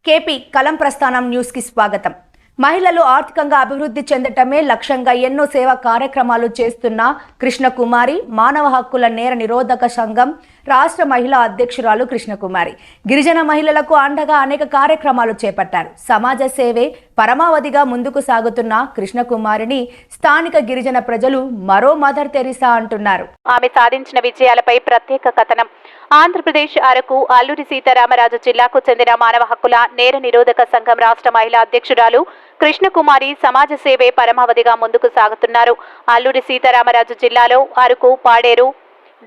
KP కలం ప్రస్థానం news కి స్వాగతం. మహిళలు ఆర్థికంగా అభివృద్ధి చెందటమే లక్ష్యంగా ఎన్నో సేవా కార్యక్రమాలు చేస్తున్న కృష్ణకుమారి మానవ హక్కుల నేర నిరోధక సంఘం రాష్ట్ర మహిళా అధ్యక్షురాలు కృష్ణకుమారి గిరిజన మహిళలకు అండగా అనేక కార్యక్రమాలు చేపట్టారు. సమాజ సేవే పరమావధిగా ముందుకు సాగుతున్న కృష్ణకుమారిని స్థానిక గిరిజన ప్రజలు మరో మదర్ తెరిసా అంటున్నారు. ఆమె సాధించిన విజయాలపై ప్రత్యేక కథనం. ఆంధ్రప్రదేశ్ అరకు అల్లూరి సీతారామరాజు జిల్లాకు చెందిన మానవ హక్కుల నేర నిరోధక సంఘం రాష్ట్ర మహిళా అధ్యక్షురాలు కృష్ణకుమారి సమాజ సేవే పరమావధిగా ముందుకు సాగుతున్నారు. అల్లూరి సీతారామరాజు జిల్లాలో అరకు, పాడేరు,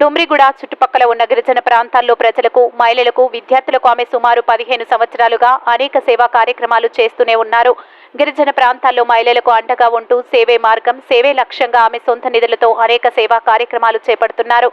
డొమ్రిగూడ చుట్టుపక్కల ఉన్న గిరిజన ప్రాంతాల్లో ప్రజలకు, మహిళలకు, విద్యార్థులకు ఆమె సుమారు 15 సంవత్సరాలుగా అనేక సేవా కార్యక్రమాలు చేస్తూనే ఉన్నారు. గిరిజన ప్రాంతాల్లో మహిళలకు అండగా ఉంటూ సేవే మార్గం, సేవే లక్ష్యంగా ఆమె సొంత నిధులతో అనేక సేవా కార్యక్రమాలు చేపడుతున్నారు.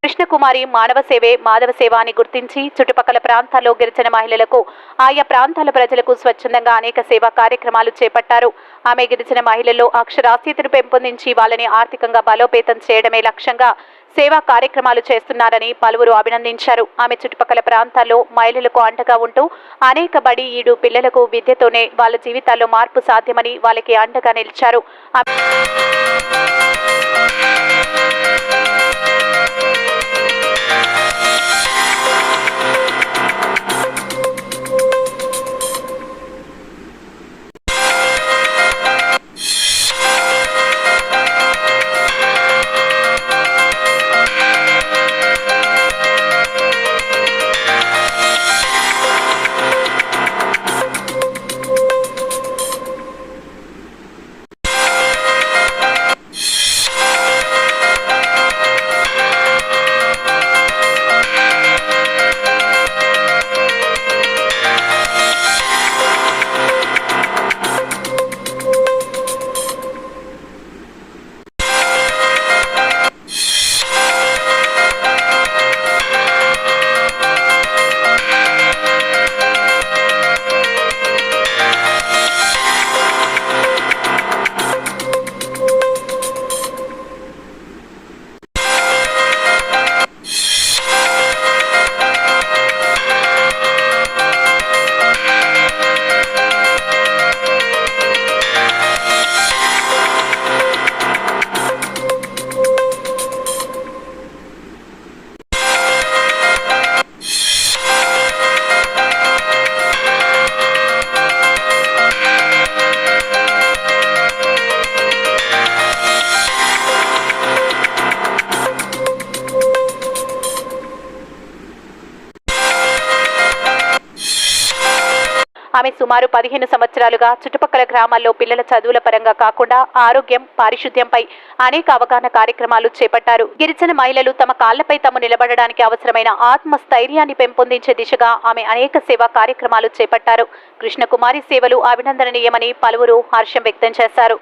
కృష్ణకుమారి మానవ సేవే మాధవ సేవ అని గుర్తించి చుట్టుపక్కల ప్రాంతాల్లో గిరిజన మహిళలకు, ఆయా ప్రాంతాల ప్రజలకు స్వచ్ఛందంగా అనేక సేవా కార్యక్రమాలు చేపట్టారు. ఆమె గిరిజన మహిళల్లో అక్షరాస్యతను పెంపొందించి వాళ్ళని ఆర్థికంగా బలోపేతం చేయడమే లక్ష్యంగా సేవా కార్యక్రమాలు చేస్తున్నారని పలువురు అభినందించారు. ఆమె చుట్టుపక్కల ప్రాంతాల్లో మహిళలకు అండగా ఉంటూ అనేక బడి, ఈడు పిల్లలకు విద్యతోనే వాళ్ళ జీవితాల్లో మార్పు సాధ్యమని వాళ్ళకి అండగా నిలిచారు. ఆమె సుమారు 15 సంవత్సరాలుగా చుట్టుపక్కల గ్రామాల్లో పిల్లల చదువుల పరంగా కాకుండా ఆరోగ్యం, పారిశుద్ధ్యంపై అనేక అవగాహన కార్యక్రమాలు చేపట్టారు. గిరిజన మహిళలు తమ కాళ్లపై తాము నిలబడడానికి అవసరమైన ఆత్మస్థైర్యాన్ని పెంపొందించే దిశగా ఆమె అనేక సేవా కార్యక్రమాలు చేపట్టారు. కృష్ణకుమారి సేవలు అభినందనీయమని పలువురు హర్షం వ్యక్తం చేశారు.